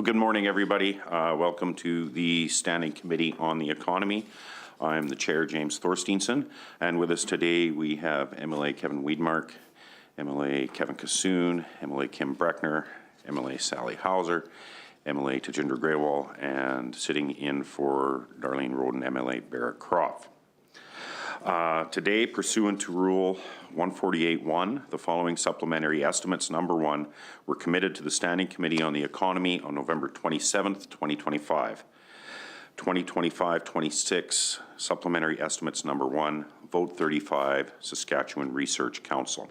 Good morning, everybody. Welcome to the Standing Committee on the Economy. I'm the Chair, James Thorsteinson, and with us today we have MLA Kevin Wiedmark, MLA Kevin Kassoon, MLA Kim Breckner, MLA Sally Hauser, MLA Tajinder Grewal, and sitting in for Darlene Roden, MLA Barrett Croft. Today, pursuant to Rule 148.1, the following supplementary estimates, number 1, were committed to the Standing Committee on the Economy on November 27th, 2025. 2025-26 supplementary estimates, number 1, Vote 35, Saskatchewan Research Council.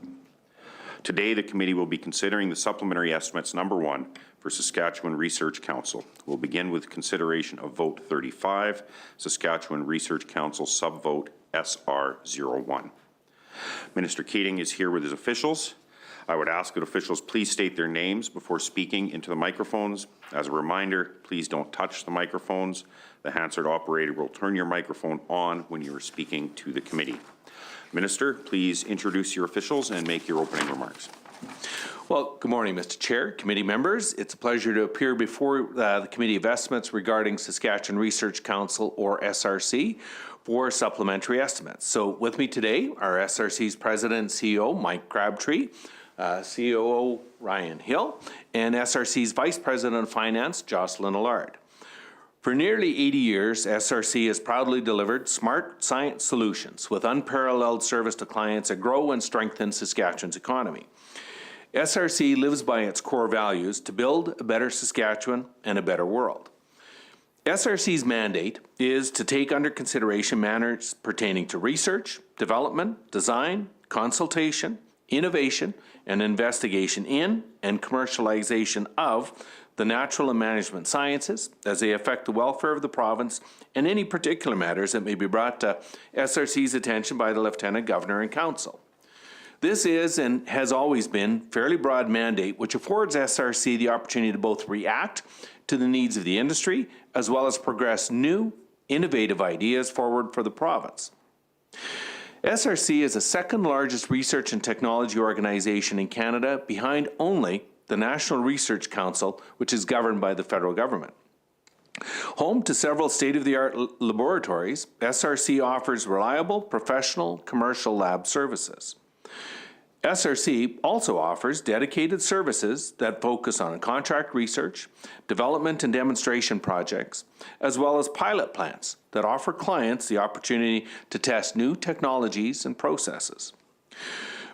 Today, the committee will be considering the supplementary estimates, number 1, for Saskatchewan Research Council. We'll begin with consideration of Vote 35, Saskatchewan Research Council subvote SR01. Minister Keating is here with his officials. I would ask that officials please state their names before speaking into the microphones. As a reminder, please don't touch the microphones. The Hansard operator will turn your microphone on when you are speaking to the committee. Minister, please introduce your officials and make your opening remarks. Well, good morning, Mr. Chair, committee members. It's a pleasure to appear before the Committee of Estimates regarding Saskatchewan Research Council, or SRC, for supplementary estimates. So with me today are SRC's President and CEO, Mike Crabtree, COO, Ryan Hill, and SRC's Vice President of Finance, Jocelyn Allard. For nearly 80 years, SRC has proudly delivered smart science solutions with unparalleled service to clients that grow and strengthen Saskatchewan's economy. SRC lives by its core values to build a better Saskatchewan and a better world. SRC's mandate is to take under consideration matters pertaining to research, development, design, consultation, innovation, and investigation in and commercialization of the natural and management sciences as they affect the welfare of the province and any particular matters that may be brought to SRC's attention by the Lieutenant Governor and Council. This is and has always been a fairly broad mandate which affords SRC the opportunity to both react to the needs of the industry as well as progress new, innovative ideas forward for the province. SRC is the second largest research and technology organization in Canada behind only the National Research Council, which is governed by the federal government. Home to several state-of-the-art laboratories, SRC offers reliable, professional, commercial lab services. SRC also offers dedicated services that focus on contract research, development and demonstration projects, as well as pilot plants that offer clients the opportunity to test new technologies and processes.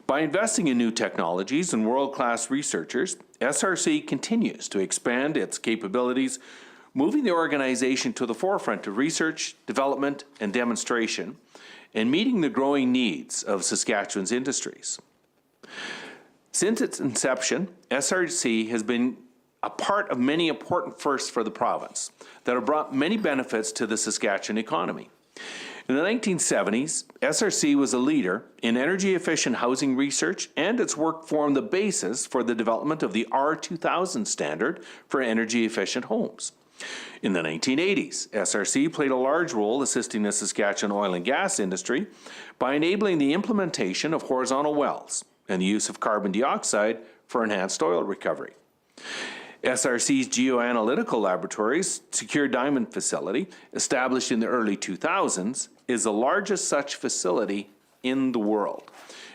By investing in new technologies and world-class researchers, SRC continues to expand its capabilities, moving the organization to the forefront of research, development, and demonstration, and meeting the growing needs of Saskatchewan's industries. Since its inception, SRC has been a part of many important firsts for the province that have brought many benefits to the Saskatchewan economy. In the 1970s, SRC was a leader in energy-efficient housing research, and its work formed the basis for the development of the R2000 standard for energy-efficient homes. In the 1980s, SRC played a large role assisting the Saskatchewan oil and gas industry by enabling the implementation of horizontal wells and the use of carbon dioxide for enhanced oil recovery. SRC's geoanalytical laboratories Secure Diamond facility, established in the early 2000s, is the largest such facility in the world.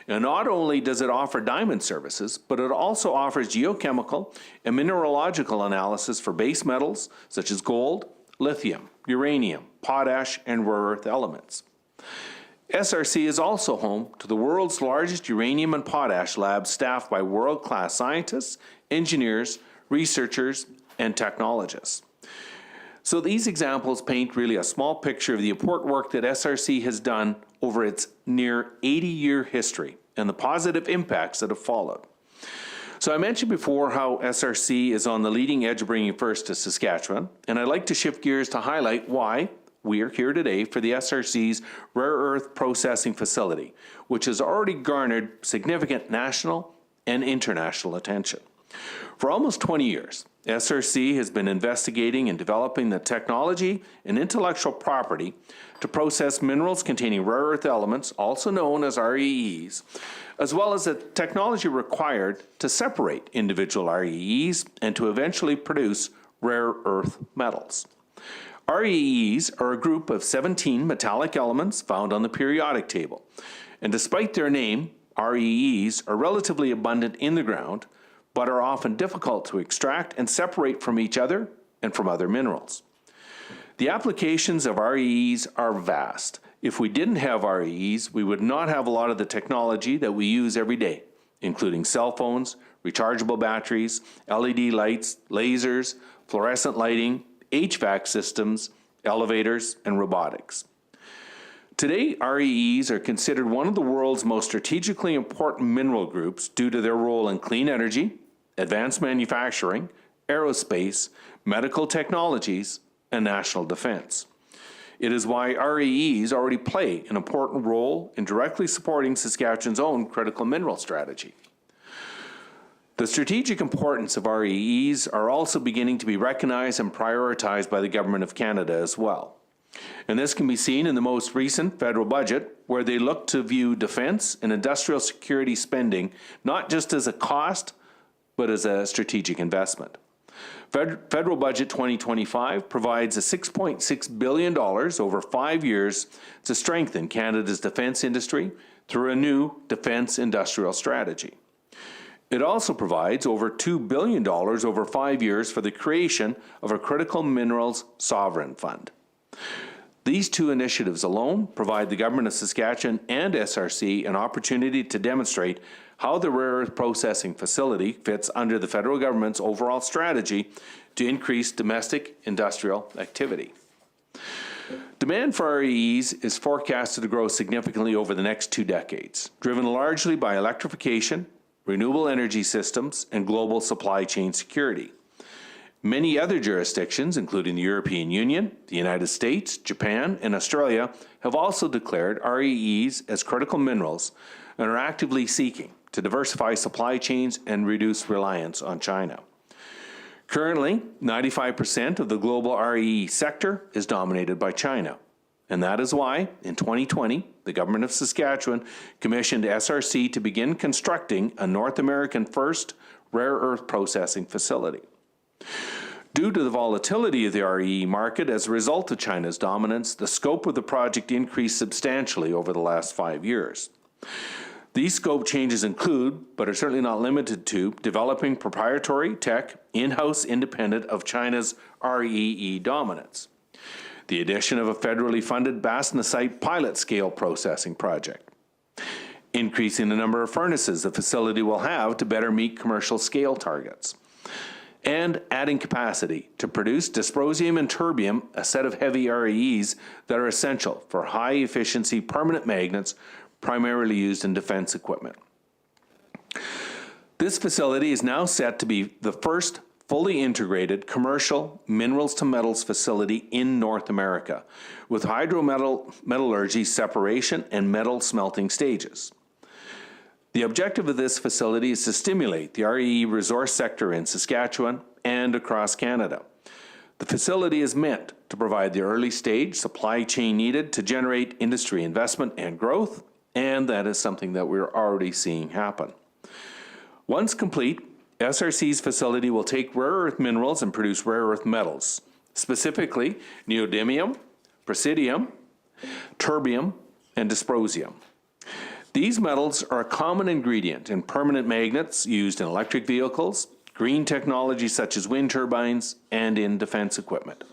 And not only does it offer diamond services, but it also offers geochemical and mineralogical analysis for base metals such as gold, lithium, uranium, potash, and rare earth elements. SRC is also home to the world's largest uranium and potash lab staffed by world-class scientists, engineers, researchers, and technologists. So these examples paint really a small picture of the important work that SRC has done over its near 80-year history and the positive impacts that have followed. So I mentioned before how SRC is on the leading edge of bringing first to Saskatchewan, and I'd like to shift gears to highlight why we are here today for the SRC's rare earth processing facility, which has already garnered significant national and international attention. For almost 20 years, SRC has been investigating and developing the technology and intellectual property to process minerals containing rare earth elements, also known as REEs, as well as the technology required to separate individual REEs and to eventually produce rare earth metals. REEs are a group of 17 metallic elements found on the periodic table, and despite their name, REEs are relatively abundant in the ground, but are often difficult to extract and separate from each other and from other minerals. The applications of REEs are vast. If we didn't have REEs, we would not have a lot of the technology that we use every day, including cell phones, rechargeable batteries, LED lights, lasers, fluorescent lighting, HVAC systems, elevators, and robotics. Today, REEs are considered one of the world's most strategically important mineral groups due to their role in clean energy, advanced manufacturing, aerospace, medical technologies, and national defense. It is why REEs already play an important role in directly supporting Saskatchewan's own critical mineral strategy. The strategic importance of REEs are also beginning to be recognized and prioritized by the Government of Canada as well. And this can be seen in the most recent federal budget, where they look to view defense and industrial security spending not just as a cost, but as a strategic investment. Federal Budget 2025 provides a $6.6 billion over 5 years to strengthen Canada's defense industry through a new defense industrial strategy. It also provides over $2 billion over 5 years for the creation of a critical minerals sovereign fund. These two initiatives alone provide the Government of Saskatchewan and SRC an opportunity to demonstrate how the rare earth processing facility fits under the federal government's overall strategy to increase domestic industrial activity. Demand for REEs is forecasted to grow significantly over the next 2 decades, driven largely by electrification, renewable energy systems, and global supply chain security. Many other jurisdictions, including the European Union, the United States, Japan, and Australia, have also declared REEs as critical minerals and are actively seeking to diversify supply chains and reduce reliance on China. Currently, 95% of the global REE sector is dominated by China. And that is why, in 2020, the Government of Saskatchewan commissioned SRC to begin constructing a North American first rare earth processing facility. Due to the volatility of the REE market as a result of China's dominance, the scope of the project increased substantially over the last 5 years. These scope changes include, but are certainly not limited to, developing proprietary tech in-house independent of China's REE dominance, the addition of a federally funded bastnasite pilot-scale processing project, increasing the number of furnaces the facility will have to better meet commercial scale targets, and adding capacity to produce dysprosium and terbium, a set of heavy REEs that are essential for high-efficiency permanent magnets primarily used in defense equipment. This facility is now set to be the first fully integrated commercial minerals to metals facility in North America, with hydrometallurgy separation and metal smelting stages. The objective of this facility is to stimulate the REE resource sector in Saskatchewan and across Canada. The facility is meant to provide the early stage supply chain needed to generate industry investment and growth, and that is something that we're already seeing happen. Once complete, SRC's facility will take rare earth minerals and produce rare earth metals, specifically neodymium, praseodymium, terbium, and dysprosium. These metals are a common ingredient in permanent magnets used in electric vehicles, green technology such as wind turbines, and in defense equipment.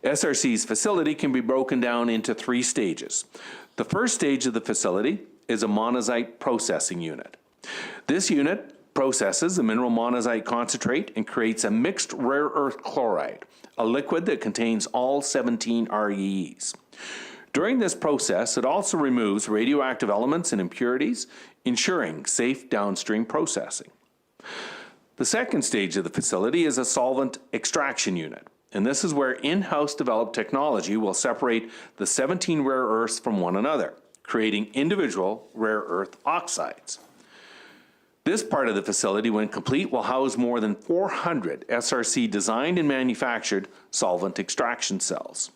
SRC's facility can be broken down into 3 stages. The first stage of the facility is a monazite processing unit. This unit processes the mineral monazite concentrate and creates a mixed rare earth chloride, a liquid that contains all 17 REEs. During this process, it also removes radioactive elements and impurities, ensuring safe downstream processing. The second stage of the facility is a solvent extraction unit, and this is where in-house developed technology will separate the 17 rare earths from one another, creating individual rare earth oxides. This part of the facility, when complete, will house more than 400 SRC designed and manufactured solvent extraction cells.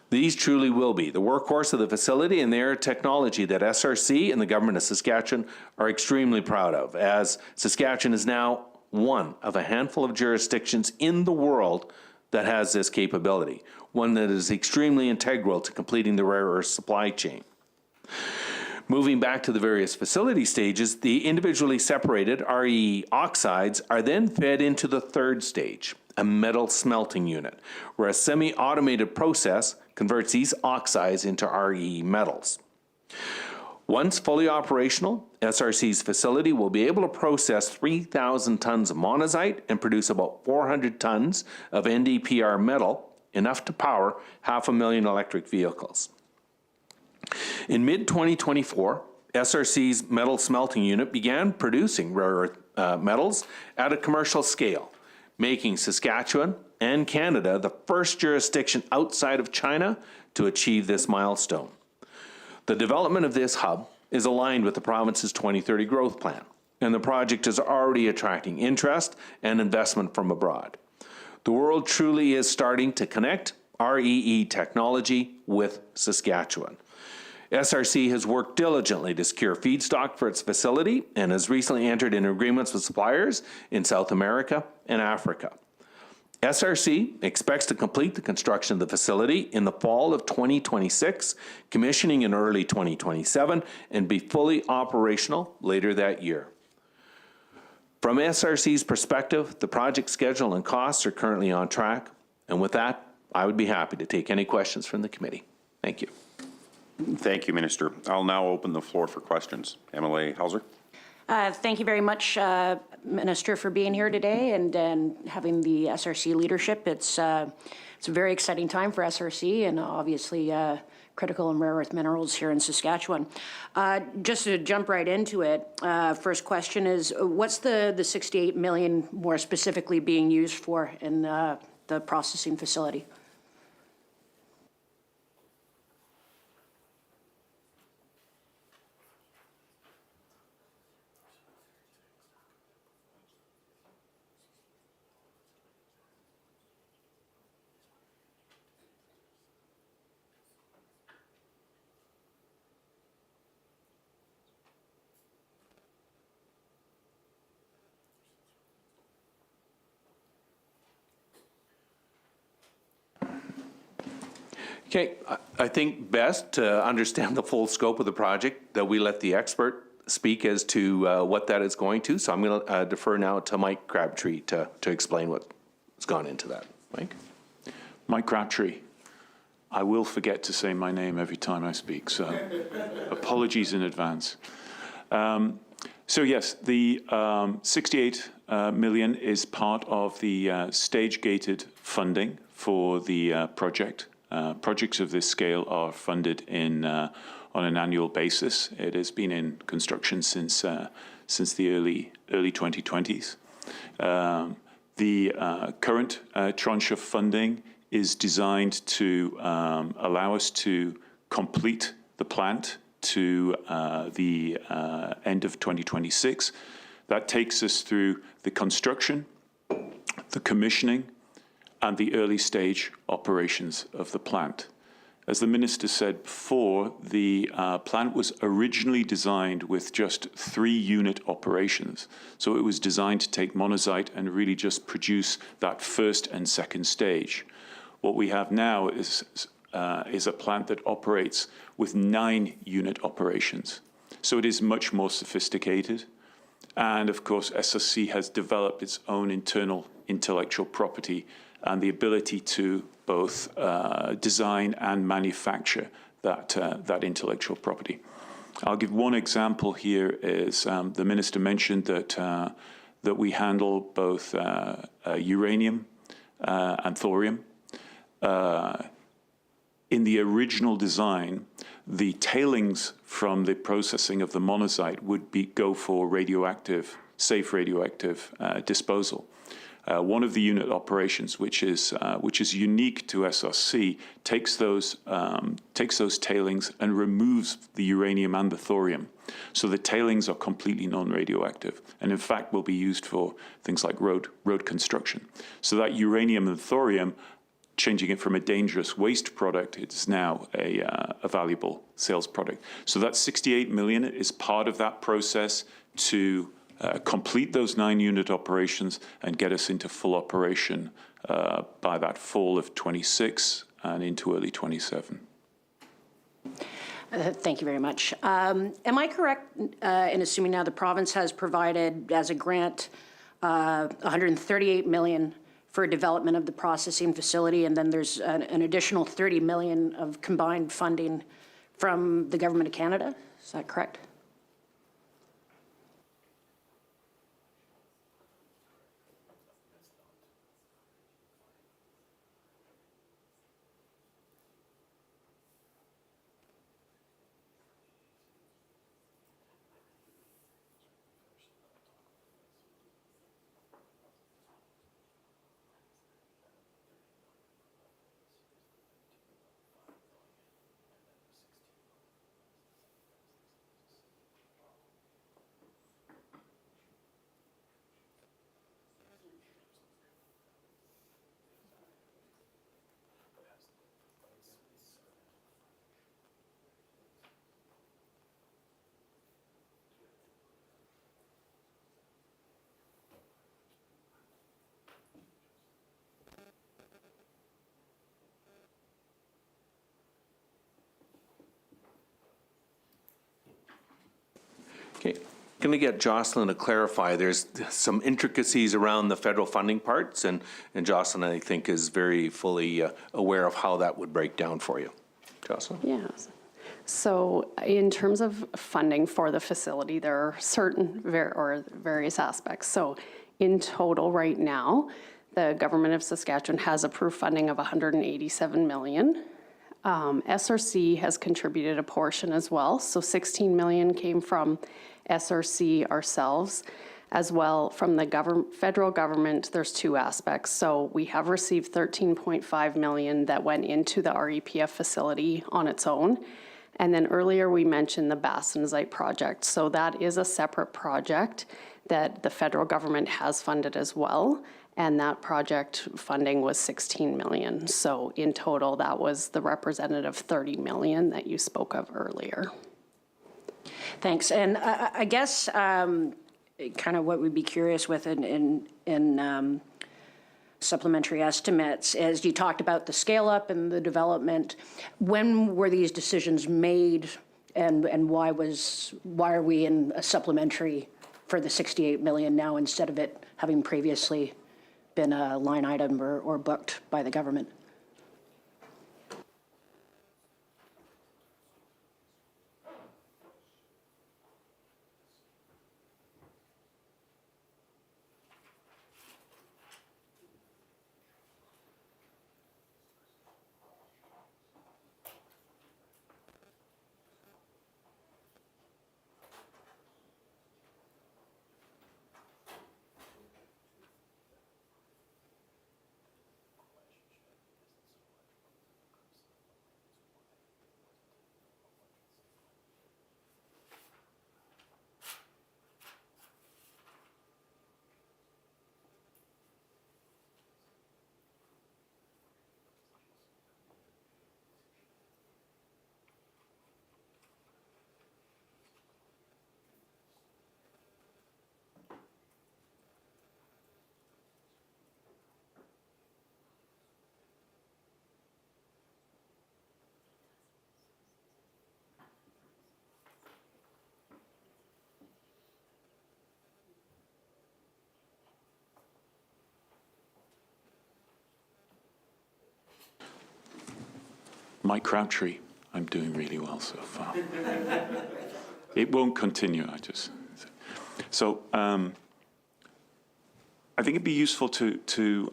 These truly will be the workhorse of the facility, and they are technology that SRC and the government of Saskatchewan are extremely proud of, as Saskatchewan is now one of a handful of jurisdictions in the world that has this capability, one that is extremely integral to completing the rare earth supply chain. Moving back to the various facility stages, the individually separated REE oxides are then fed into the third stage, a metal smelting unit, where a semi-automated process converts these oxides into REE metals. Once fully operational, SRC's facility will be able to process 3,000 tons of monazite and produce about 400 tons of NdPr metal, enough to power 500,000 electric vehicles. In mid-2024, SRC's metal smelting unit began producing rare earth metals at a commercial scale, making Saskatchewan and Canada the first jurisdiction outside of China to achieve this milestone. The development of this hub is aligned with the province's 2030 growth plan, and the project is already attracting interest and investment from abroad. The world truly is starting to connect REE technology with Saskatchewan. SRC has worked diligently to secure feedstock for its facility and has recently entered into agreements with suppliers in South America and Africa. SRC expects to complete the construction of the facility in the fall of 2026, commissioning in early 2027, and be fully operational later that year. From SRC's perspective, the project schedule and costs are currently on track, and with that, I would be happy to take any questions from the committee. Thank you. Thank you, Minister. I'll now open the floor for questions. MLA Hauser. Thank you very much, Minister, for being here today and having the SRC leadership. It's a very exciting time for SRC and obviously critical and rare earth minerals here in Saskatchewan. Just to jump right into it, first question is, what's the 68 million more specifically being used for in the processing facility? Okay, I think best to understand the full scope of the project that we let the expert speak as to what that is going to. So I'm going to defer now to Mike Crabtree to explain what's gone into that. Mike? Mike Crabtree. I will forget to say my name every time I speak, so apologies in advance. So yes, the 68 million is part of the stage-gated funding for the project. Projects of this scale are funded on an annual basis. It has been in construction since the early 2020s. The current tranche of funding is designed to allow us to complete the plant to the end of 2026. That takes us through the construction, the commissioning, and the early stage operations of the plant. As the Minister said before, the plant was originally designed with just 3-unit operations. So it was designed to take monazite and really just produce that first and second stage. What we have now is a plant that operates with 9-unit operations. So it is much more sophisticated. And of course, SRC has developed its own internal intellectual property and the ability to both design and manufacture that intellectual property. I'll give one example here is the Minister mentioned that we handle both uranium and thorium. In the original design, the tailings from the processing of the monazite would go for safe radioactive disposal. One of the unit operations, which is unique to SRC, takes those tailings and removes the uranium and the thorium. So the tailings are completely non-radioactive, and in fact will be used for things like road construction. So that uranium and thorium, changing it from a dangerous waste product, it's now a valuable sales product. So that 68 million is part of that process to complete those 9-unit operations and get us into full operation by that fall of 26 and into early 27. Thank you very much. Am I correct in assuming now the province has provided as a grant 138 million for development of the processing facility, and then there's an additional 30 million of combined funding from the Government of Canada? Is that correct? Okay, going to get Jocelyn to clarify. There's some intricacies around the federal funding parts, and Jocelyn, I think, is very fully aware of how that would break down for you. Jocelyn? Yes. So in terms of funding for the facility, there are certain various aspects. So in total right now, the Government of Saskatchewan has approved funding of 187 million. SRC has contributed a portion as well. So 16 million came from SRC ourselves. As well, from the federal government, there's 2 aspects. So we have received 13.5 million that went into the REPF facility on its own. And then earlier we mentioned the Bastensite project. So that is a separate project that the federal government has funded as well. And that project funding was 16 million. So in total, that was the representative 30 million that you spoke of earlier. Thanks. And I guess kind of what we'd be curious with in supplementary estimates is you talked about the scale up and the development. When were these decisions made, and why are we in a supplementary for the 68 million now instead of it having previously been a line item or booked by the government? Mike Crabtree. I'm doing really well so far. It won't continue, So I think it'd be useful to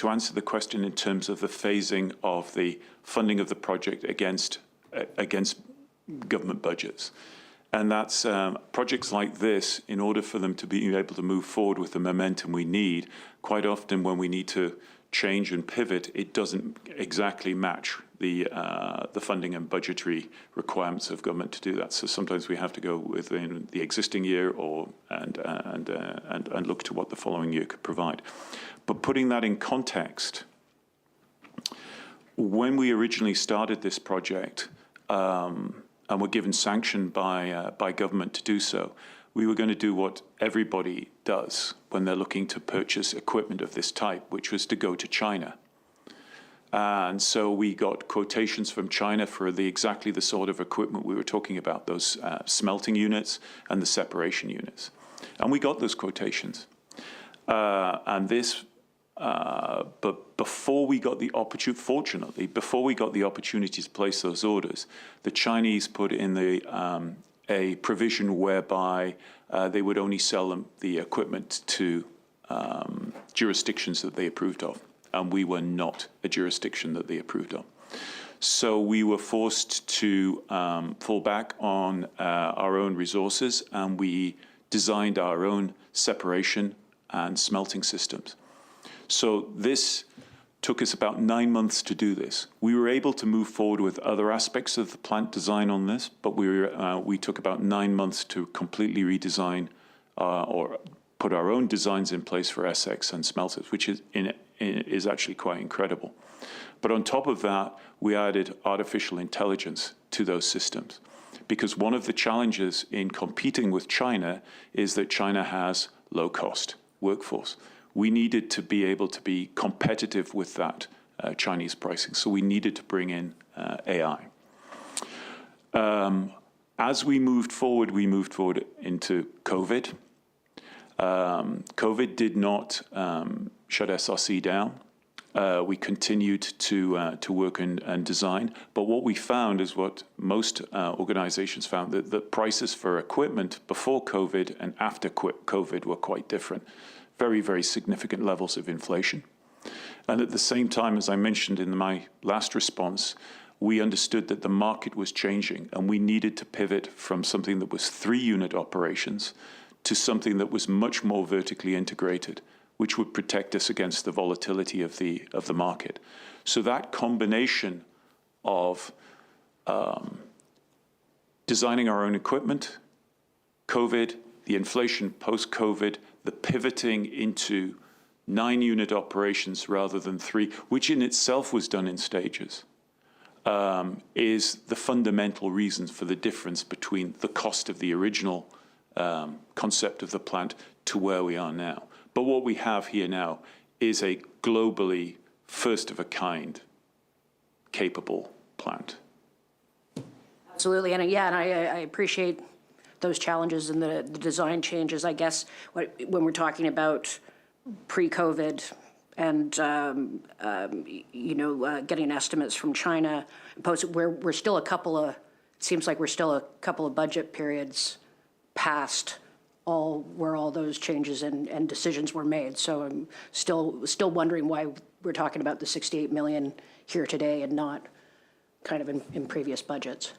answer the question in terms of the phasing of the funding of the project against government budgets. And that's projects like this, in order for them to be able to move forward with the momentum we need, quite often when we need to change and pivot, it doesn't exactly match the funding and budgetary requirements of government to do that. So sometimes we have to go within the existing year and look to what the following year could provide. But putting that in context, when we originally started this project, and were given sanction by government to do so, we were going to do what everybody does when they're looking to purchase equipment of this type, which was to go to China. And so we got quotations from China for exactly the sort of equipment we were talking about, those smelting units and the separation units. And we got those quotations. But before we got the opportunity, fortunately, before we got the opportunity to place those orders, the Chinese put in a provision whereby they would only sell them the equipment to jurisdictions that they approved of, and we were not a jurisdiction that they approved of. So we were forced to fall back on our own resources, and we designed our own separation and smelting systems. So this took us about 9 months to do this. We were able to move forward with other aspects of the plant design on this, but we took about 9 months to completely redesign or put our own designs in place for SX and smelters, which is actually quite incredible. But on top of that, we added artificial intelligence to those systems, because one of the challenges in competing with China is that China has low-cost workforce. We needed to be able to be competitive with that Chinese pricing, so we needed to bring in AI. As we moved forward into COVID. COVID did not shut SRC down. We continued to work and design, but what we found is what most organizations found, that the prices for equipment before COVID and after COVID were quite different. Very, very significant levels of inflation. And at the same time, as I mentioned in my last response, we understood that the market was changing and we needed to pivot from something that was 3-unit operations to something that was much more vertically integrated, which would protect us against the volatility of the market. So that combination of designing our own equipment, COVID, the inflation post-COVID, the pivoting into 9-unit operations rather than 3, which in itself was done in stages, is the fundamental reasons for the difference between the cost of the original concept of the plant to where we are now. But what we have here now is a globally first-of-a-kind capable plant. Absolutely, and I appreciate those challenges and the design changes. I guess when we're talking about pre-COVID and getting estimates from China, we're still a couple of, it seems like we're still a couple of budget periods past where all those changes and decisions were made. So I'm still wondering why we're talking about the 68 million here today and not kind of in previous budgets.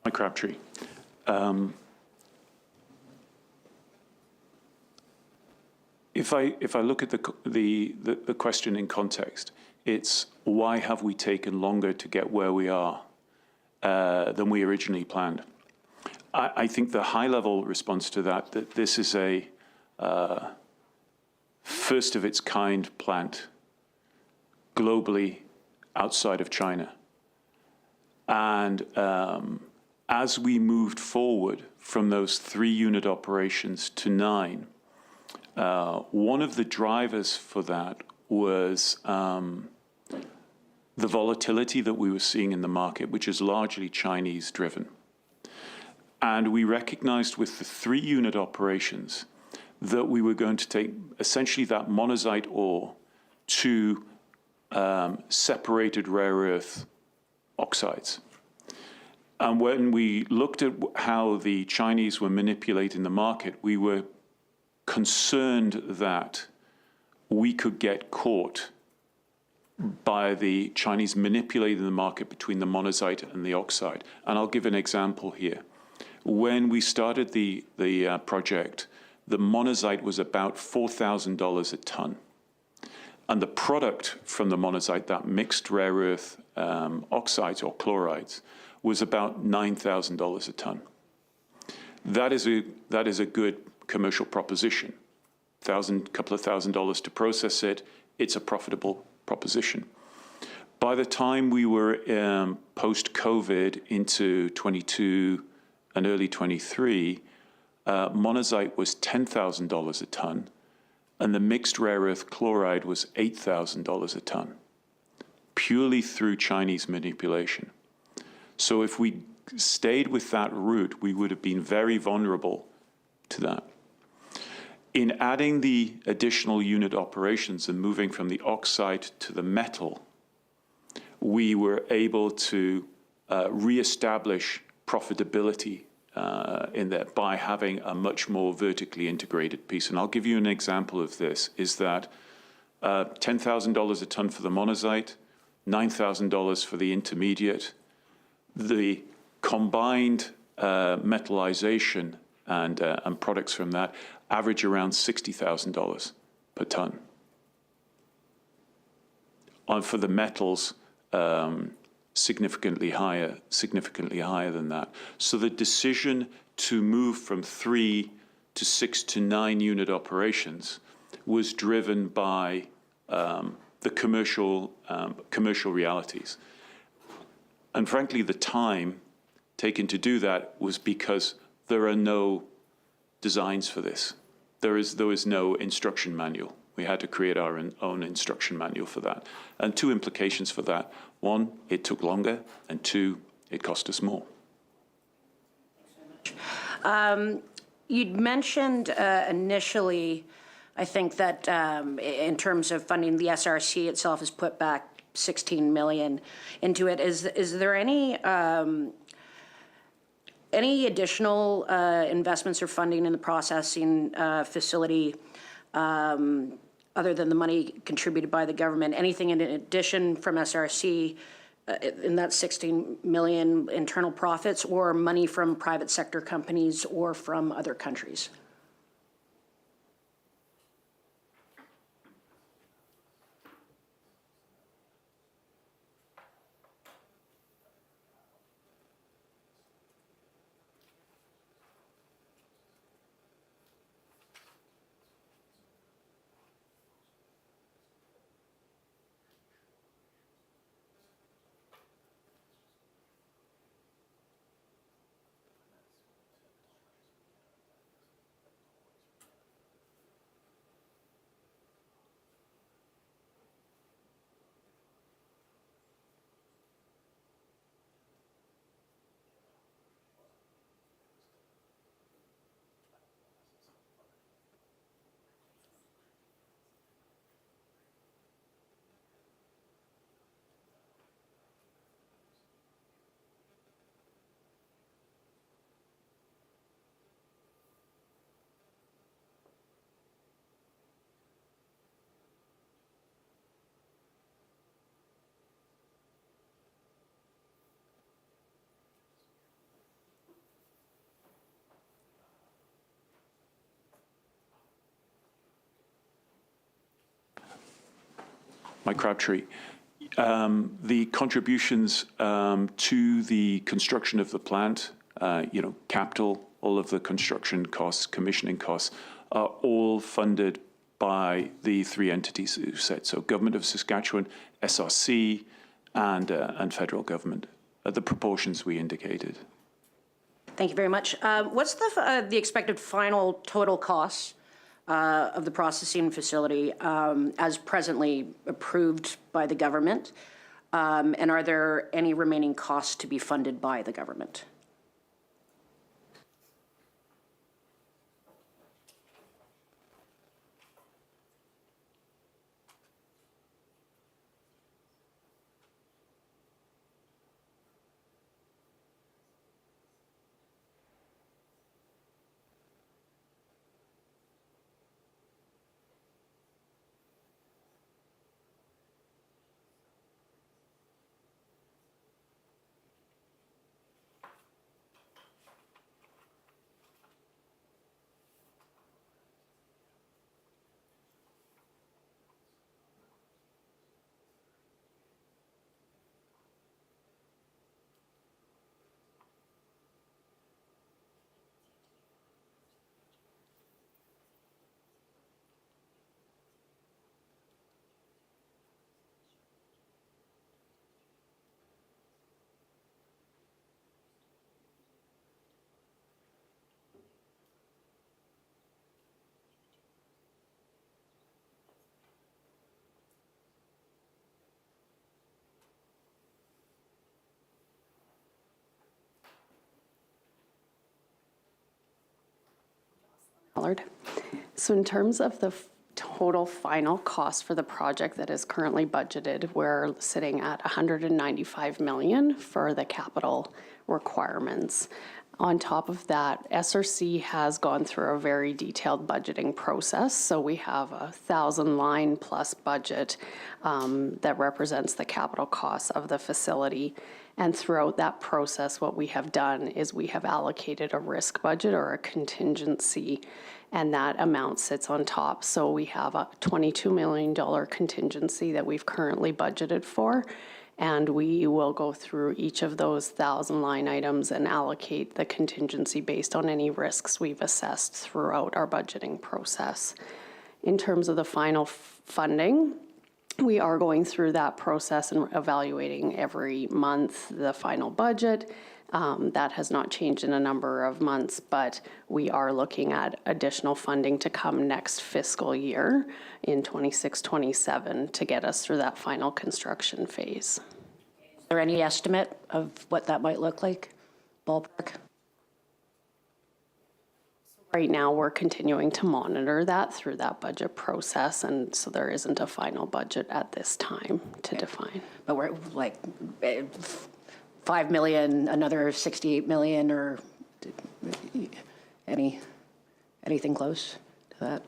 Mike Crabtree. If I look at the question in context, it's why have we taken longer to get where we are than we originally planned? I think the high-level response to that this is a first-of-its-kind plant globally outside of China. And as we moved forward from those 3-unit operations to 9, one of the drivers for that was the volatility that we were seeing in the market, which is largely Chinese-driven. And we recognized with the 3-unit operations that we were going to take essentially that monazite ore to separated rare earth oxides. And when we looked at how the Chinese were manipulating the market, we were concerned that we could get caught by the Chinese manipulating the market between the monazite and the oxide. And I'll give an example here. When we started the project, the monazite was about $4,000 a ton. And the product from the monazite, that mixed rare earth oxides or chlorides, was about $9,000 a ton. That is a good commercial proposition. Couple of $1,000s to process it, it's a profitable proposition. By the time we were post-COVID into 22 and early 23, monazite was $10,000 a ton, and the mixed rare earth chloride was $8,000 a ton, purely through Chinese manipulation. So if we stayed with that route, we would have been very vulnerable to that. In adding the additional unit operations and moving from the oxide to the metal, we were able to reestablish profitability in there by having a much more vertically integrated piece. And I'll give you an example of this, is that $10,000 a ton for the monazite, $9,000 for the intermediate. The combined metallization and products from that average around $60,000 per ton. And for the metals, significantly higher than that. So the decision to move from 3 to 6 to 9 unit operations was driven by the commercial realities. And frankly, the time taken to do that was because there are no designs for this. There was no instruction manual. We had to create our own instruction manual for that. And 2 implications for that. 1, it took longer, and 2, it cost us more. You'd mentioned initially, I think that in terms of funding, the SRC itself has put back $16 million into it. Is there any additional investments or funding in the processing facility other than the money contributed by the government? Anything in addition from SRC in that $16 million internal profits, or money from private sector companies or from other countries? Mike Crabtree. The contributions to the construction of the plant, capital, all of the construction costs, commissioning costs, are all funded by the three entities that you said. So Government of Saskatchewan, SRC, and federal government, at the proportions we indicated. Thank you very much. What's the expected final total costs of the processing facility as presently approved by the government? And are there any remaining costs to be funded by the government? So in terms of the total final cost for the project that is currently budgeted, we're sitting at $195 million for the capital requirements. On top of that, SRC has gone through a very detailed budgeting process. So we have a 1,000-line plus budget that represents the capital costs of the facility. And throughout that process, what we have done is we have allocated a risk budget or a contingency, and that amount sits on top. So we have a $22 million contingency that we've currently budgeted for, and we will go through each of those 1,000 line items and allocate the contingency based on any risks we've assessed throughout our budgeting process. In terms of the final funding, we are going through that process and evaluating every month the final budget. That has not changed in a number of months, but we are looking at additional funding to come next fiscal year in 26-27 to get us through that final construction phase. Is there any estimate of what that might look like, ballpark? Right now, we're continuing to monitor that through that budget process, and so there isn't a final budget at this time to define. But we're like 5 million, another 68 million, or anything close to that?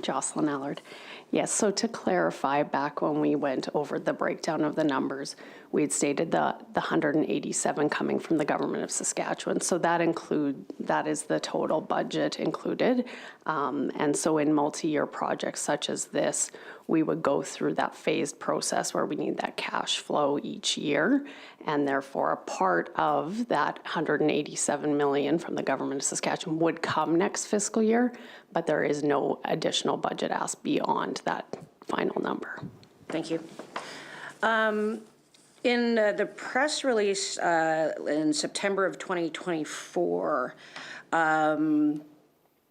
Jocelyn Allard. Yes, so to clarify, back when we went over the breakdown of the numbers, we had stated the 187 coming from the Government of Saskatchewan. So that is the total budget included. And so in multi-year projects such as this, we would go through that phased process where we need that cash flow each year. And therefore, a part of that 187 million from the Government of Saskatchewan would come next fiscal year, but there is no additional budget asked beyond that final number. Thank you. In the press release in September of 2024,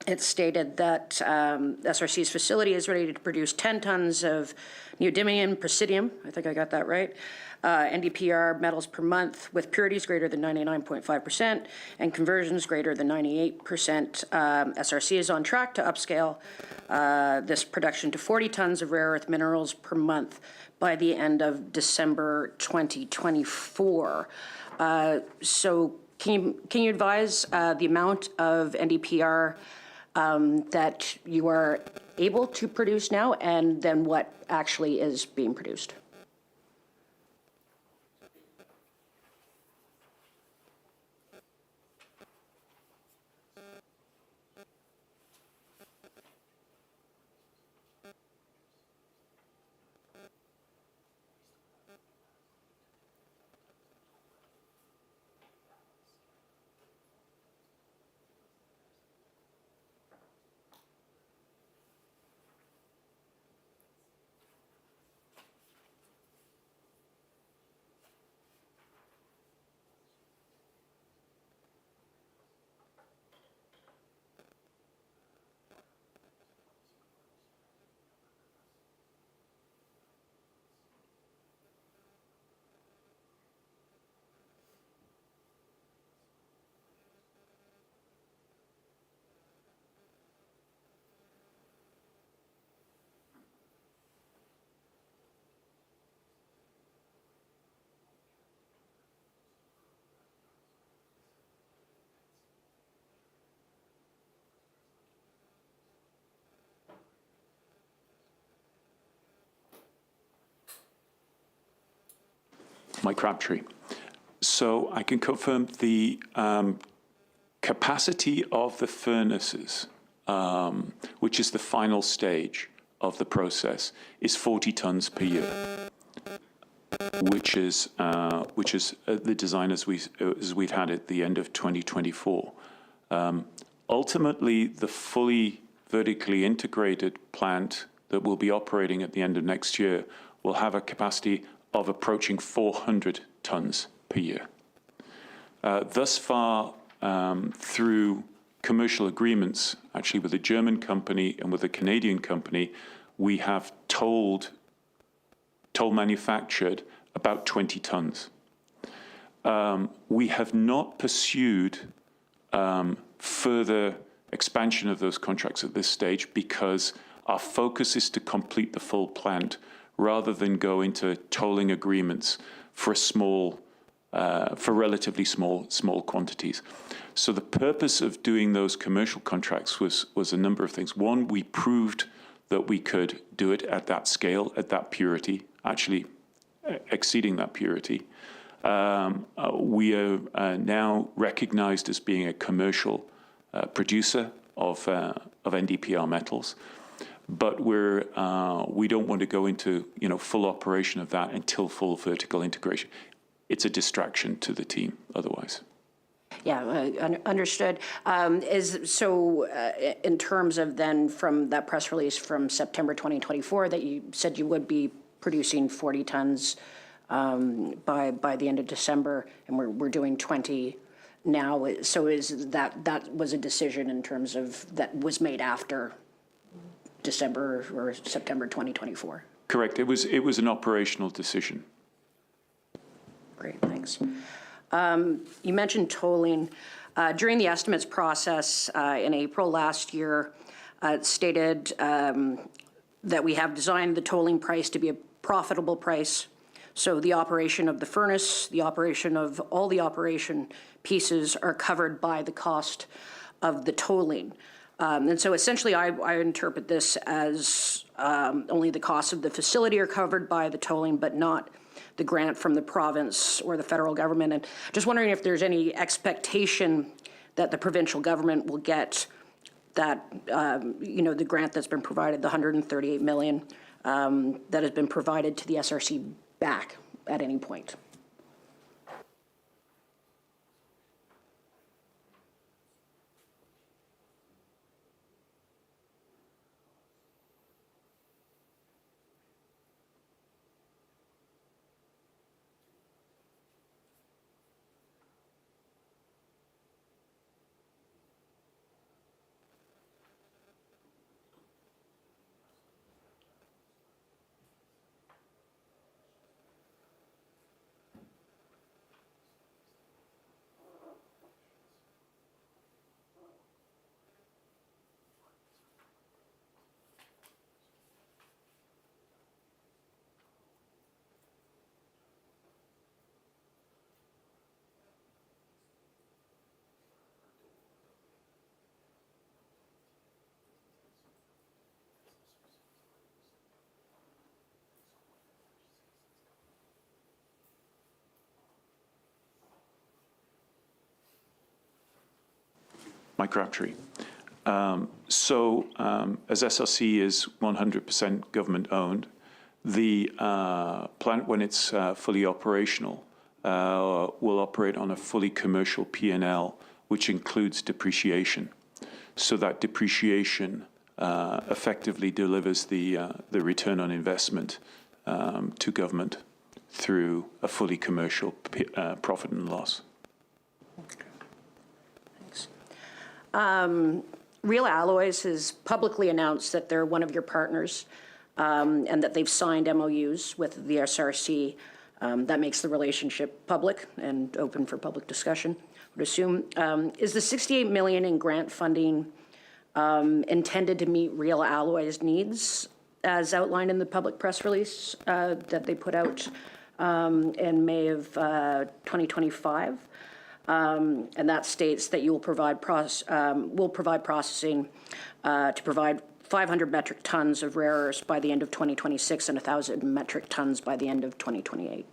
it stated that SRC's facility is ready to produce 10 tons of neodymium praseodymium, I think I got that right, NdPr metals per month with purities greater than 99.5% and conversions greater than 98%. SRC is on track to upscale this production to 40 tons of rare earth minerals per month by the end of December 2024. So can you advise the amount of NdPr that you are able to produce now, and then what actually is being produced? Mike Crabtree. So I can confirm the capacity of the furnaces, which is the final stage of the process, is 40 tons per year, which is the design as we've had at the end of 2024. Ultimately, the fully vertically integrated plant that will be operating at the end of next year will have a capacity of approaching 400 tons per year. Thus far, through commercial agreements, actually with a German company and with a Canadian company, we have toll manufactured about 20 tons. We have not pursued further expansion of those contracts at this stage because our focus is to complete the full plant rather than go into tolling agreements for relatively small quantities. So the purpose of doing those commercial contracts was a number of things. One, we proved that we could do it at that scale, at that purity, actually exceeding that purity. We are now recognized as being a commercial producer of NdPr metals. But we don't want to go into full operation of that until full vertical integration. It's a distraction to the team otherwise. Yeah, understood. In terms of then from that press release from September 2024 that you said you would be producing 40 tons by the end of December, and we're doing 20 now. So is that was a decision in terms of that was made after December or September 2024? Correct. It was an operational decision. Great, thanks. You mentioned tolling. During the estimates process in April last year, it stated that we have designed the tolling price to be a profitable price. So the operation of the furnace, the operation of all the operation pieces are covered by the cost of the tolling. And so essentially I interpret this as only the costs of the facility are covered by the tolling, but not the grant from the province or the federal government. And just wondering if there's any expectation that the provincial government will get that, the grant that's been provided, the $138 million that has been provided to the SRC back at any point. Mike Crabtree. As SRC is 100% government-owned, the plant, when it's fully operational, will operate on a fully commercial P&L, which includes depreciation. So that depreciation effectively delivers the return on investment to government through a fully commercial profit and loss. Thanks. Real Alloys has publicly announced that they're one of your partners and that they've signed MOUs with the SRC. That makes the relationship public and open for public discussion, I would assume. Is the $68 million in grant funding intended to meet Real Alloys' needs as outlined in the public press release that they put out in May of 2025? And that states that you will provide processing to provide 500 metric tons of rare earths by the end of 2026 and 1,000 metric tons by the end of 2028.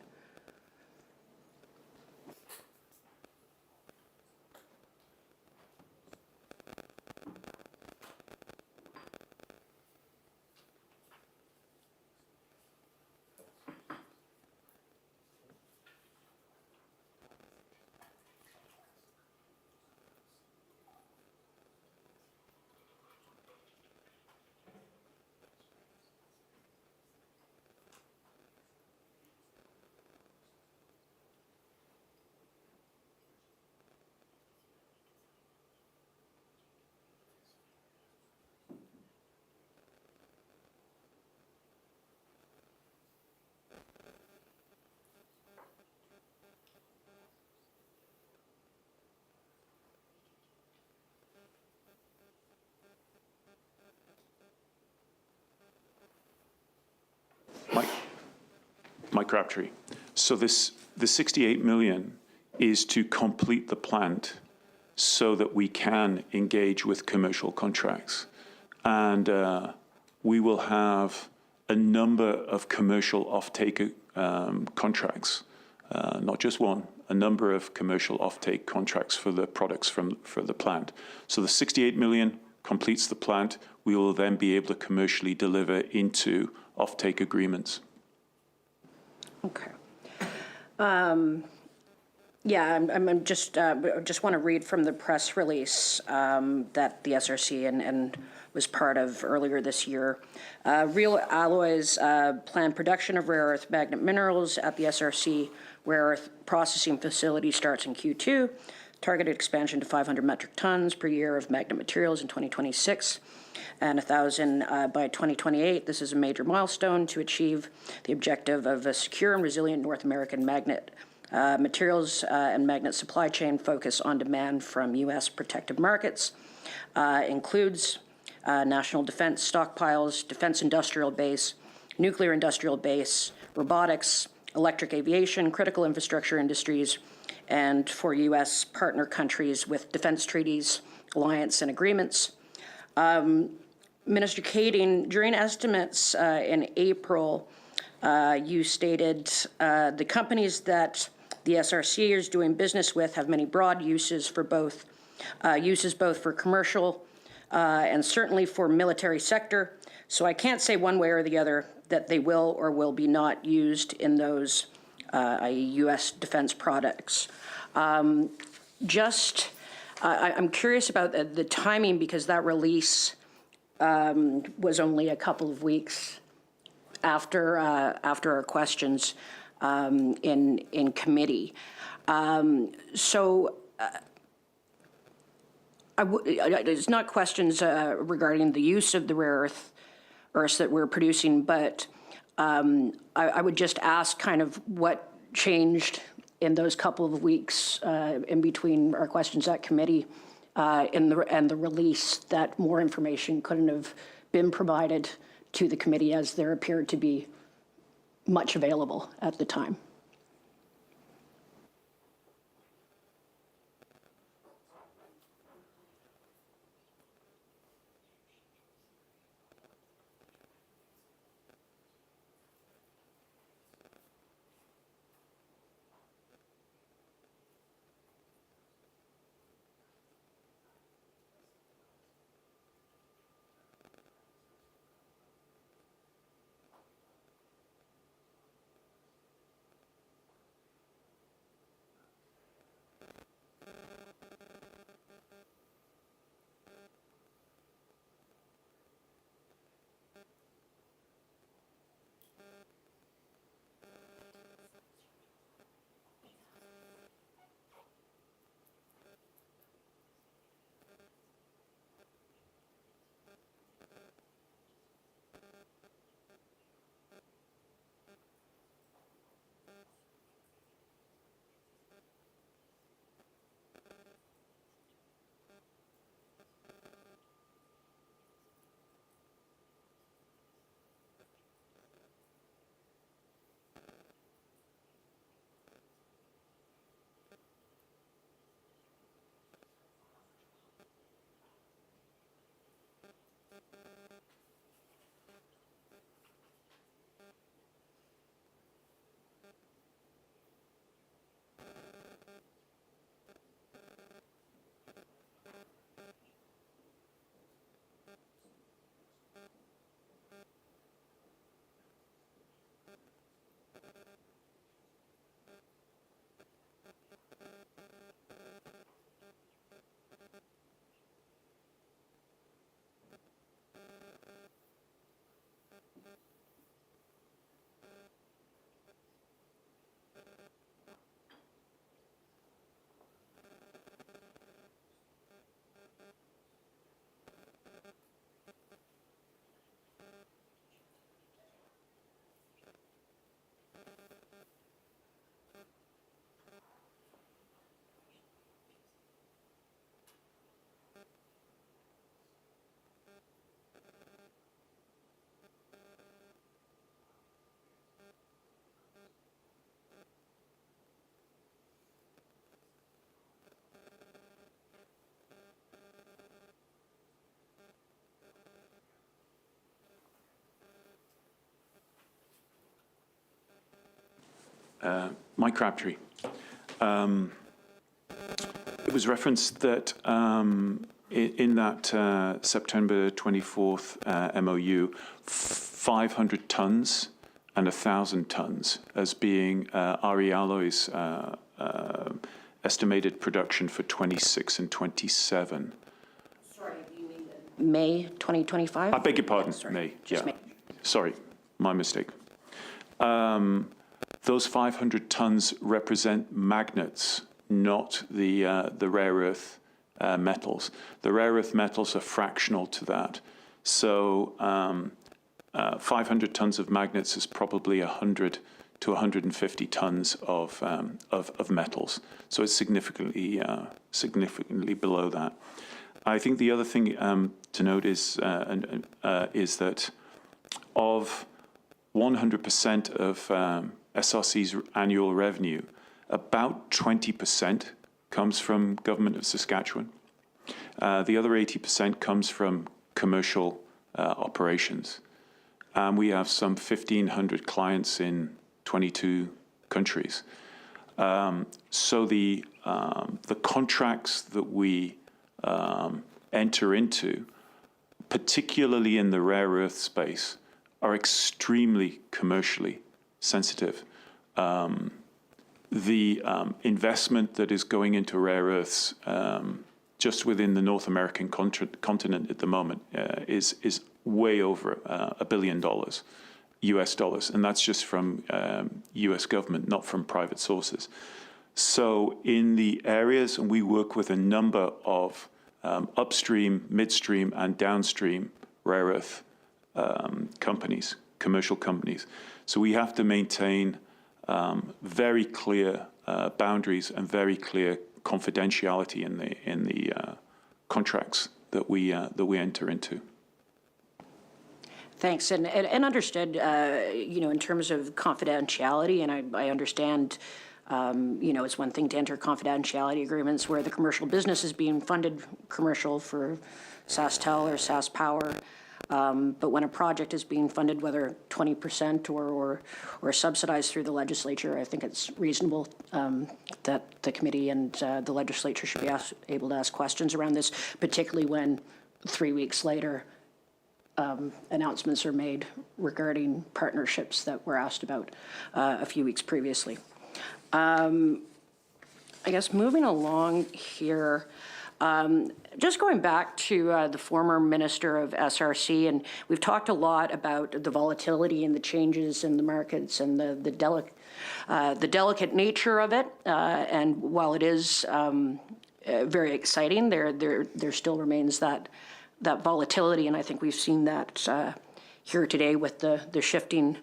Mike Crabtree. So the $68 million is to complete the plant so that we can engage with commercial contracts. And we will have a number of commercial offtake contracts, not just one, a number of commercial offtake contracts for the products for the plant. So the $68 million completes the plant. We will then be able to commercially deliver into offtake agreements. Okay. Yeah, I'm just want to read from the press release that the SRC and was part of earlier this year. Real Alloys planned production of rare earth magnet minerals at the SRC rare earth processing facility starts in Q2. Targeted expansion to 500 metric tons per year of magnet materials in 2026. And 1,000 by 2028. This is a major milestone to achieve the objective of a secure and resilient North American magnet materials and magnet supply chain focus on demand from U.S. protective markets. Includes national defense stockpiles, defense industrial base, nuclear industrial base, robotics, electric aviation, critical infrastructure industries, and for U.S. partner countries with defense treaties, alliance, and agreements. Minister Kading, during estimates in April, you stated the companies that the SRC is doing business with have many broad uses for both for commercial and certainly for military sector. So I can't say one way or the other that they will or will be not used in those U.S. defense products. I'm curious about the timing because that release was only a couple of weeks after our questions in committee. It's not questions regarding the use of the rare earths that we're producing, but I would just ask kind of what changed in those couple of weeks in between our questions at committee and the release that more information couldn't have been provided to the committee as there appeared to be much available at the time. Mike Crabtree. It was referenced that in that September 24th MOU, 500 tons and 1,000 tons as being RE Alloy's estimated production for 26 and 27. Sorry, do you mean May 2025? I beg your pardon, Sorry, May. just Yeah. May. Sorry, my mistake. Those 500 tons represent magnets, not the rare earth metals. The rare earth metals are fractional to that. So 500 tons of magnets is probably 100 to 150 tons of metals. So it's significantly below that. I think the other thing to note is that of 100% of SRC's annual revenue, about 20% comes from Government of Saskatchewan. The other 80% comes from commercial operations. We have some 1,500 clients in 22 countries. So the contracts that we enter into, particularly in the rare earth space, are extremely commercially sensitive. The investment that is going into rare earths just within the North American continent at the moment is way over $1 billion US dollars, and that's just from US government, not from private sources. So in the areas, and we work with a number of upstream, midstream, and downstream rare earth companies, commercial companies. So we have to maintain very clear boundaries and very clear confidentiality in the contracts that we enter into. Thanks, and understood, in terms of confidentiality, and I understand, it's one thing to enter confidentiality agreements where the commercial business is being funded, commercial for SaskTel or SaskPower, but when a project is being funded, whether 20% or subsidized through the legislature, I think it's reasonable that the committee and the legislature should be able to ask questions around this, particularly when 3 weeks later, announcements are made regarding partnerships that were asked about a few weeks previously. I guess moving along here, just going back to the former Minister of SRC, and we've talked a lot about the volatility and the changes in the markets and the delicate nature of it. And while it is very exciting, there still remains that volatility, and I think we've seen that here today with the shifting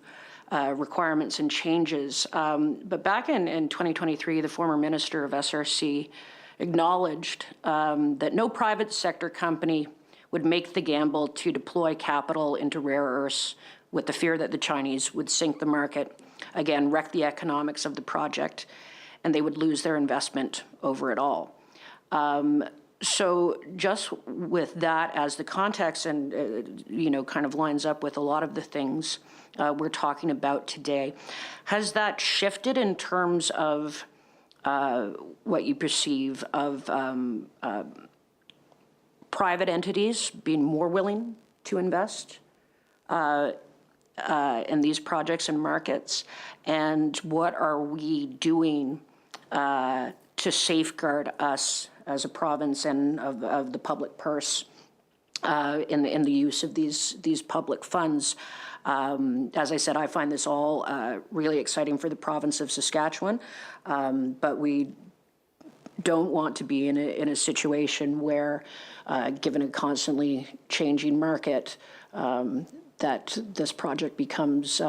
requirements and changes. But back in 2023, the former Minister of SRC acknowledged that no private sector company would make the gamble to deploy capital into rare earths with the fear that the Chinese would sink the market, again, wreck the economics of the project, and they would lose their investment over it all. So just with that as the context and, kind of lines up with a lot of the things we're talking about today, has that shifted in terms of what you perceive of private entities being more willing to invest in these projects and markets? And what are we doing to safeguard us as a province and of the public purse in the use of these public funds? As I said, I find this all really exciting for the province of Saskatchewan, but we don't want to be in a situation where, given a constantly changing market, that this project becomes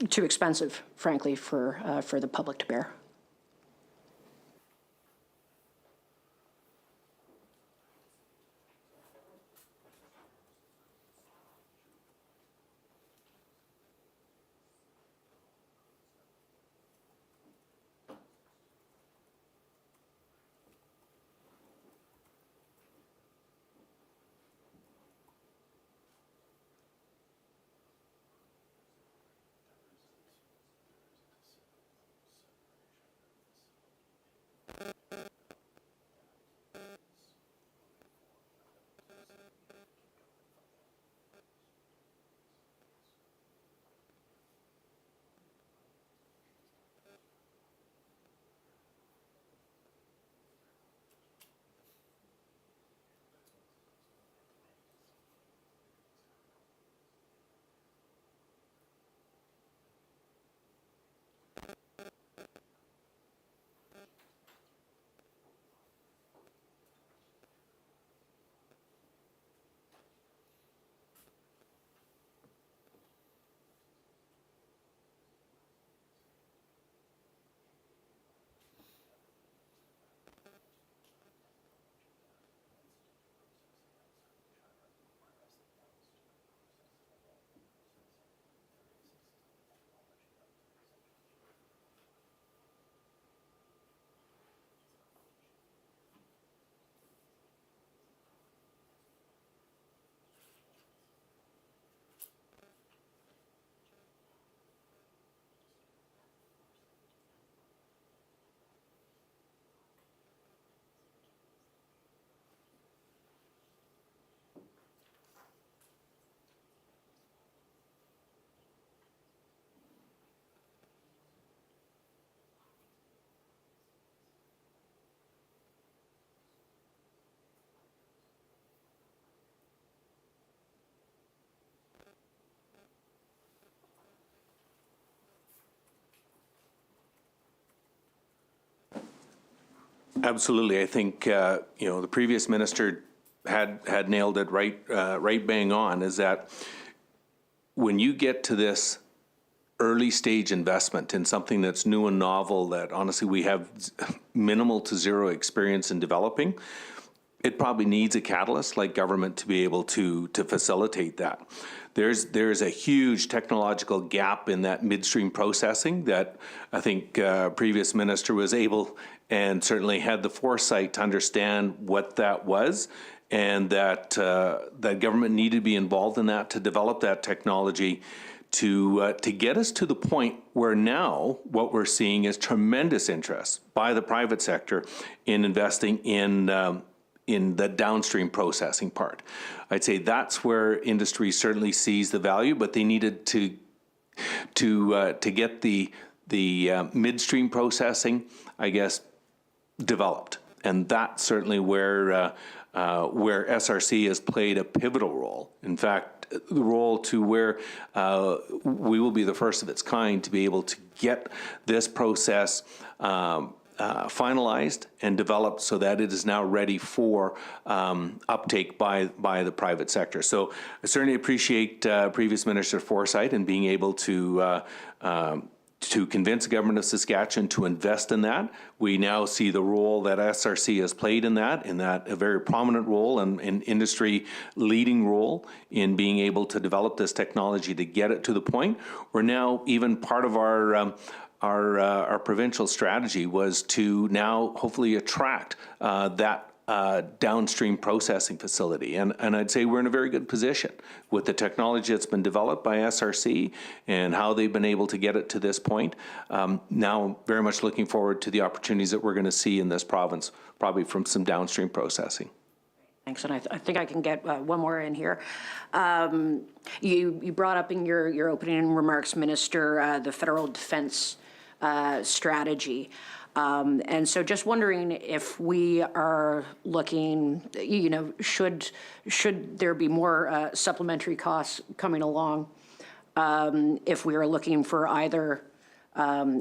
too expensive, frankly, for the public to bear. Absolutely. I think, the previous minister had nailed it right bang on, is that when you get to this early stage investment in something that's new and novel that honestly we have minimal to zero experience in developing, it probably needs a catalyst like government to be able to facilitate that. There's a huge technological gap in that midstream processing that I think previous minister was able and certainly had the foresight to understand what that was, and that that government needed to be involved in that to develop that technology to get us to the point where now what we're seeing is tremendous interest by the private sector in investing in the downstream processing part. I'd say that's where industry certainly sees the value, but they needed to get the midstream processing, I guess, developed, and that's certainly where SRC has played a pivotal role. In fact, the role to where we will be the first of its kind to be able to get this process finalized and developed so that it is now ready for uptake by the private sector. So I certainly appreciate previous Minister foresight in being able to convince the government of Saskatchewan to invest in that. We now see the role that SRC has played in that a very prominent role and an industry leading role in being able to develop this technology to get it to the point where now even part of our provincial strategy was to now hopefully attract that downstream processing facility. And I'd say we're in a very good position with the technology that's been developed by SRC and how they've been able to get it to this point. Now, very much looking forward to the opportunities that we're going to see in this province, probably from some downstream processing. Thanks, and I think I can get one more in here. You brought up in your opening remarks, Minister, the federal defense strategy. And so just wondering if we are looking, should there be more supplementary costs coming along, if we are looking for either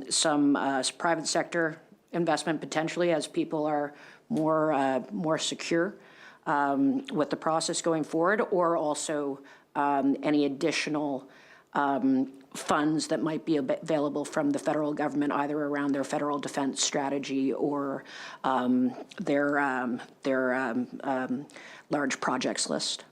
some private sector investment potentially as people are more secure with the process going forward, or also any additional funds that might be available from the federal government, either around their federal defense strategy or their large projects list.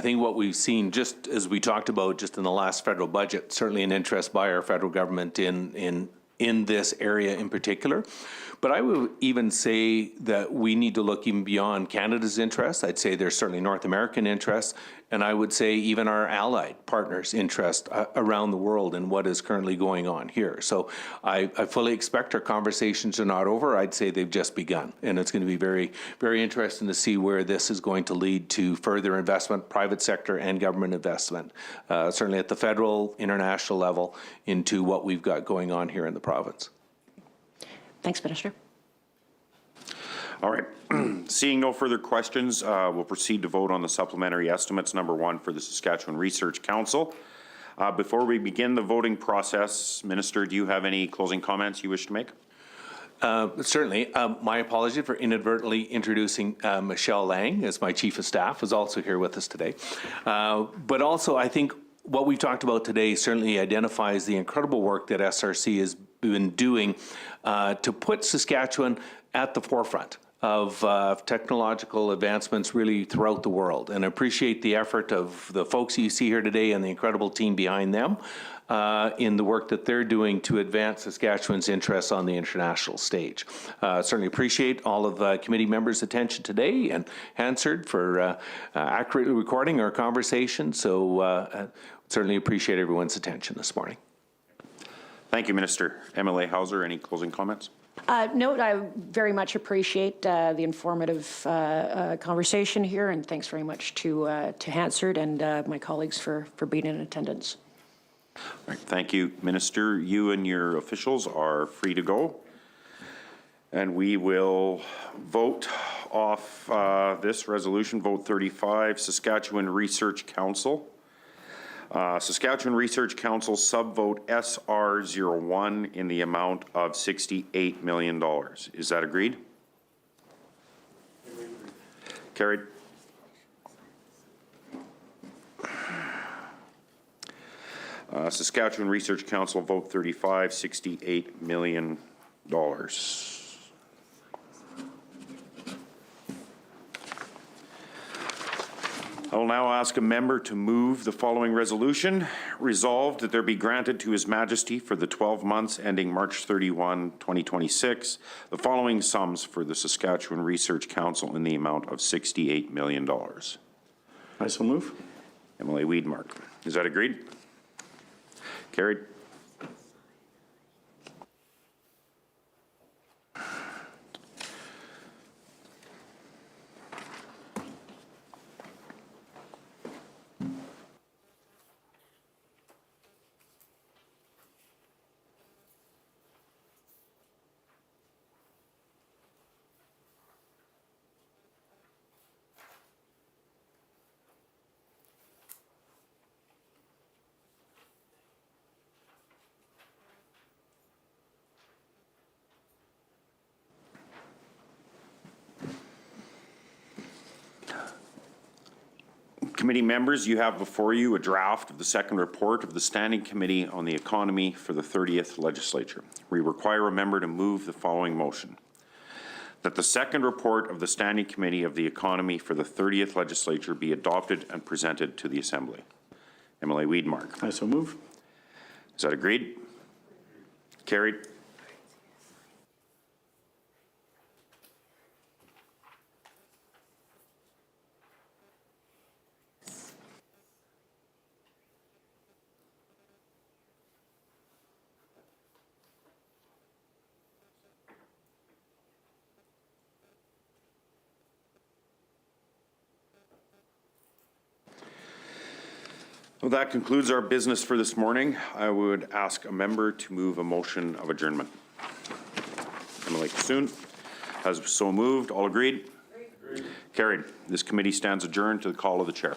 I think what we've seen, just as we talked about just in the last federal budget, certainly an interest by our federal government in this area in particular. But I would even say that we need to look even beyond Canada's interests. I'd say there's certainly North American interests, and I would say even our allied partners' interest around the world in what is currently going on here. So I fully expect our conversations are not over. I'd say they've just begun, and it's going to be very, very interesting to see where this is going to lead to further investment, private sector and government investment, certainly at the federal, international level, into what we've got going on here in the province. Thanks, Minister. All right. Seeing no further questions, we'll proceed to vote on the supplementary estimates number 1 for the Saskatchewan Research Council. Before we begin the voting process, Minister, do you have any closing comments you wish to make? Certainly. My apology for inadvertently introducing Michelle Lang as my Chief of Staff, who's also here with us today. But also, I think what we've talked about today certainly identifies the incredible work that SRC has been doing to put Saskatchewan at the forefront of technological advancements really throughout the world. And I appreciate the effort of the folks you see here today and the incredible team behind them in the work that they're doing to advance Saskatchewan's interests on the international stage. Certainly appreciate all of committee members' attention today and Hansard for accurately recording our conversation. So certainly appreciate everyone's attention this morning. Thank you, Minister. MLA Hauser, any closing comments? No, I very much appreciate the informative conversation here, and thanks very much to Hansard and my colleagues for being in attendance. All right, thank you, Minister. You and your officials are free to go. And we will vote off this resolution, vote 35, Saskatchewan Research Council. Saskatchewan Research Council subvote SR01 in the amount of $68 million. Is that agreed? Carried. Saskatchewan Research Council vote 35, $68 million. I will now ask a member to move the following resolution. Resolved that there be granted to His Majesty for the 12 months ending March 31, 2026, the following sums for the Saskatchewan Research Council in the amount of $68 million. I so move. MLA Weedmark. Is that agreed? Carried. Committee members, you have before you a draft of the second report of the Standing Committee on the Economy for the 30th Legislature. We require a member to move the following motion. That the second report of the Standing Committee of the Economy for the 30th Legislature be adopted and presented to the Assembly. MLA Weedmark. I so move. Is that agreed? Carried. Well, that concludes our business for this morning. I would ask a member to move a motion of adjournment. Emily Kassoon has so moved. All agreed? Agreed. Carried. This committee stands adjourned to the call of the chair.